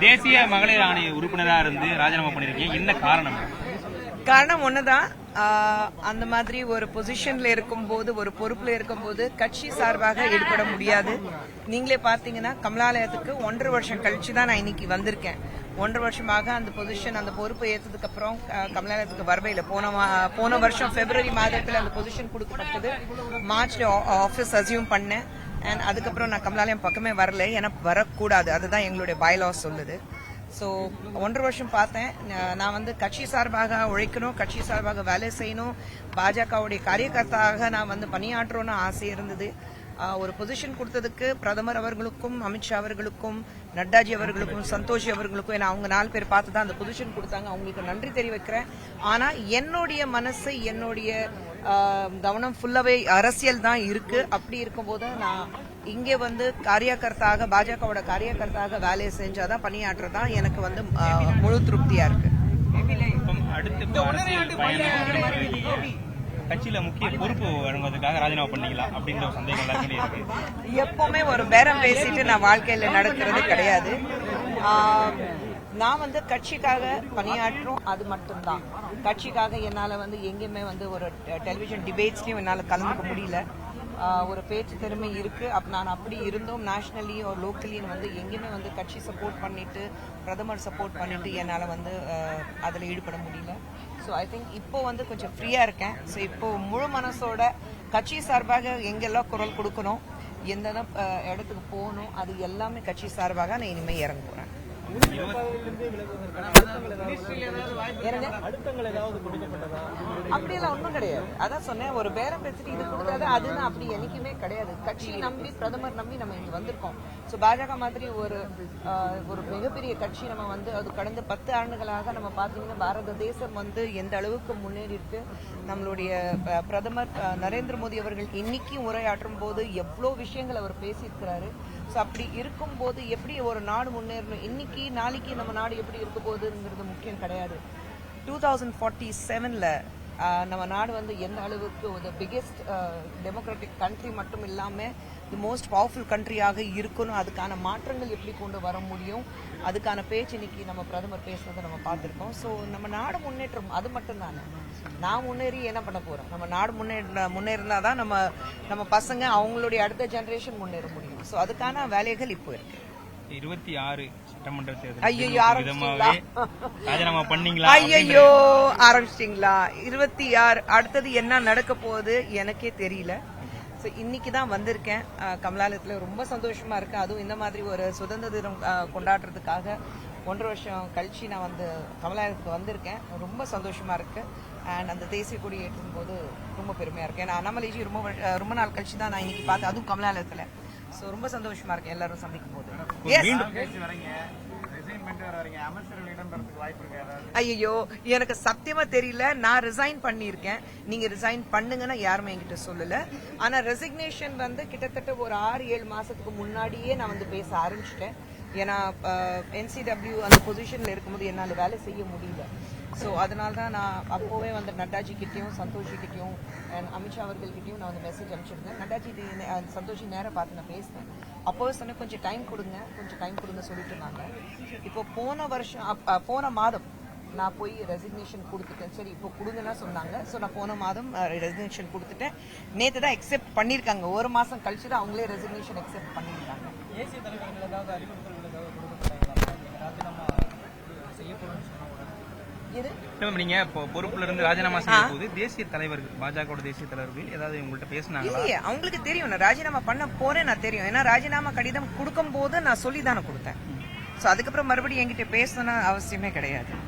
தேசிய மகளிர் ஆணைய உறுப்பினராக இருந்து ராஜினாமா பண்ணிருக்கீங்க, என்ன காரணம்? காரணம் ஒண்ணுதான், அந்த மாதிரி ஒரு பொசிஷன்ல இருக்கும்போது, ஒரு பொறுப்புல இருக்கும்போது கட்சி சார்பாக ஈடுபட முடியாது. நீங்களே பாத்தீங்கன்னா கமலாலயத்துக்கு 1.5 வருஷம் கழிச்சு தான் நான் இன்னைக்கு வந்திருக்கேன். 1.5 வருஷமாக அந்த பொசிஷன், அந்த பொறுப்பை ஏற்றதுக்கு அப்புறம் கமலாலயத்துக்கு வரவே இல்லை. போன வருஷம் பிப்ரவரி மாதத்தில் அந்த பொசிஷன் கொடுக்கப்பட்டது. மார்ச்ல ஆபீஸ் அசியூம் பண்ணேன். அண்ட் அதுக்கப்புறம் நான் கமலாலயம் பக்கமே வரல, ஏன்னா வரக்கூடாது, அதுதான் எங்களுடைய பைலாஸ் சொல்லுது. ஸோ 1.5 வருஷம் பார்த்தேன். நான் வந்து கட்சி சார்பாக உழைக்கணும், கட்சி சார்பாக வேலை செய்யணும், பாஜகவுடைய காரியகர்த்தாக நான் வந்து பணியாற்றணும்னு ஆசை இருந்தது. ஒரு பொசிஷன் கொடுத்ததுக்கு பிரதமர் அவர்களுக்கும், அமித்ஷா அவர்களுக்கும், நட்டாஜி அவர்களுக்கும், சந்தோஷி அவர்களுக்கும், ஏன்னா அவங்க 4 பேர் பார்த்து தான் அந்த பொசிஷன் கொடுத்தாங்க, அவங்களுக்கு நன்றி தெரிவிக்கிறேன். ஆனா என்னுடைய மனசு, என்னுடைய கவனம் ஃபுல்லாவே அரசியல் தான் இருக்கு. அப்படி இருக்கும்போது நான் இங்கே வந்து காரியகர்த்தாக, பாஜகவோட காரியகர்த்தாக வேலையை செஞ்சாதான், பணியாற்றதான் எனக்கு வந்து முழு திருப்தியா இருக்கு. கட்சியில முக்கிய பொறுப்பு வழங்குவதற்காக ராஜினாமா பண்ணீங்களா அப்படின்ற ஒரு சந்தேகம் எல்லாருமே இருக்கு. எப்பவுமே ஒரு பேரம் பேசிட்டு நான் வாழ்க்கையில நடக்கிறது கிடையாது. நான் வந்து கட்சிக்காக பணியாற்றும், அது மட்டும்தான். கட்சிக்காக என்னால வந்து எங்கேயுமே வந்து ஒரு டெலிவிஷன் டிபேட்ஸ்லயும் என்னால கலந்துக்க முடியல. ஒரு பேச்சு திறமை இருக்கு. நான் அப்படி இருந்தோம், நேஷனலி ஒரு லோக்கலின்னு வந்து எங்கேயுமே வந்து கட்சி சப்போர்ட் பண்ணிட்டு, பிரதமர் சப்போர்ட் பண்ணிட்டு என்னால வந்து அதுல ஈடுபட முடியல. ஸோ ஐ திங்க் இப்போ வந்து கொஞ்சம் ஃப்ரீயா இருக்கேன். ஸோ இப்போ முழு மனசோட கட்சி சார்பாக எங்கெல்லாம் குரல் கொடுக்கணும், எந்த இடத்துக்கு போகணும், அது எல்லாமே கட்சி சார்பாக நான் இனிமே இறங்க போறேன். அப்படியெல்லாம் ஒன்றும் கிடையாது. அதான் சொன்னேன், ஒரு பேரம் பேசிட்டு இது கொடுக்காது அதுன்னு அப்படி என்னைக்குமே கிடையாது. கட்சி நம்பி, பிரதமர் நம்பி நம்ம இங்க வந்திருக்கோம். ஸோ பாஜக மாதிரி ஒரு மிகப்பெரிய கட்சி நம்ம வந்து அது கடந்த 10 ஆண்டுகளாக நம்ம பார்த்தீங்கன்னா பாரத தேசம் வந்து எந்த அளவுக்கு முன்னேறி இருக்கு. நம்மளுடைய பிரதமர் நரேந்திர மோடி அவர்கள் இன்னைக்கு உரையாற்றும் போது எவ்வளோ விஷயங்கள் அவர் பேசியிருக்கிறாரு. ஸோ அப்படி இருக்கும்போது எப்படி ஒரு நாடு முன்னேறணும், இன்னைக்கு நாளைக்கு நம்ம நாடு எப்படி இருக்க போகுதுங்கிறது முக்கியம் கிடையாது. 2047ல நம்ம நாடு வந்து எந்த அளவுக்கு ஒரு பிகெஸ்ட் டெமோக்ராட்டிக் கண்ட்ரி மட்டும் இல்லாம தி மோஸ்ட் பவர்ஃபுல் கண்ட்ரியாக இருக்கணும், அதுக்கான மாற்றங்கள் எப்படி கொண்டு வர முடியும், அதுக்கான பேச்சு இன்னைக்கு நம்ம பிரதமர் பேசுறதை நம்ம பார்த்திருக்கோம். ஸோ நம்ம நாடு முன்னேற்றம் அது மட்டும் தானே. நான் முன்னேறி என்ன பண்ண போறேன்? நம்ம நாடு முன்னேறினாதான் நம்ம பசங்க, அவங்களுடைய அடுத்த ஜெனரேஷன் முன்னேற முடியும். ஸோ அதுக்கான வேலைகள் இப்போ இருக்கு. 26 சட்டமன்ற தேர்தல் ராஜினாமா பண்ணீங்களா? ஐயோ ஆரம்பிச்சிட்டீங்களா? 26 அடுத்தது என்ன நடக்க போகுது எனக்கே தெரியல. ஸோ இன்னைக்கு தான் வந்திருக்கேன் கமலாலயத்துல. ரொம்ப சந்தோஷமா இருக்கு. அதுவும் இந்த மாதிரி ஒரு சுதந்திர தினம் கொண்டாடுறதுக்காக 1.5 வருஷம் கழிச்சு நான் வந்து கமலாலயத்துக்கு வந்திருக்கேன். ரொம்ப சந்தோஷமா இருக்கு. அண்ட் அந்த தேசிய கொடி ஏற்றும் போது ரொம்ப பெருமையா இருக்கு. ஏன்னா அண்ணாமலைஜி ரொம்ப நாள் கழிச்சு தான் நான் இன்னைக்கு பார்த்தேன், அதுவும் கமலாலயத்துல. ஸோ ரொம்ப சந்தோஷமா இருக்கு எல்லாரும் சந்திக்கும் போது. ஐயோ எனக்கு சத்தியமா தெரியல. நான் ரிசைன் பண்ணிருக்கேன். நீங்க ரிசைன் பண்ணுங்கன்னா யாருமே என்கிட்ட சொல்லல. ஆனா ரெசிக்னேஷன் வந்து கிட்டத்தட்ட ஒரு 6-7 மாசத்துக்கு முன்னாடியே நான் வந்து பேச ஆரம்பிச்சிட்டேன். ஏன்னா NCW அந்த பொசிஷன்ல இருக்கும்போது என்னால வேலை செய்ய முடியல. ஸோ அதனால தான் நான் அப்போவே வந்து நட்டாஜி கிட்டையும், சந்தோஷி கிட்டையும், அமித்ஷா அவர்கள்கிட்டையும் நான் வந்து மெசேஜ் அனுப்பிச்சிருந்தேன். நட்டாஜி சந்தோஷி நேரம் பார்த்து நான் பேசினேன். அப்போவே சொன்னேன் கொஞ்சம் டைம் கொடுங்க சொல்லிட்டு இருந்தாங்க. இப்போ போன மாதம் நான் போய் ரெசிக்னேஷன் கொடுத்துட்டேன். சரி இப்போ கொடுங்கன்னா சொன்னாங்க. ஸோ நான் போன மாதம் ரெசிக்னேஷன் கொடுத்துட்டேன். நேற்று தான் அக்செப்ட் பண்ணியிருக்காங்க. 1 மாசம் கழிச்சு தான் அவங்களே ரெசிக்னேஷன் அக்செப்ட் பண்ணியிருக்காங்க. தேசிய தலைவர்கள் ஏதாவது அறிவுறுத்தல்கள் ஏதாவது கொடுக்கப்பட்டாங்களா? ராஜினாமா செய்யப்படும் நீங்க பொறுப்புல இருந்து ராஜினாமா செய்யும் போது தேசிய தலைவர்கள், பாஜக தேசிய தலைவர்கள் ஏதாவது உங்கள்கிட்ட பேசினாங்களா? இல்லையே, அவங்களுக்கு தெரியும் நான் ராஜினாமா பண்ண போறேன். நான் தெரியும், ஏன்னா ராஜினாமா கடிதம் கொடுக்கும் போது நான் சொல்லி தானே கொடுத்தேன். ஸோ அதுக்கப்புறம் மறுபடியும் என்கிட்ட பேசணும்னு அவசியமே கிடையாது.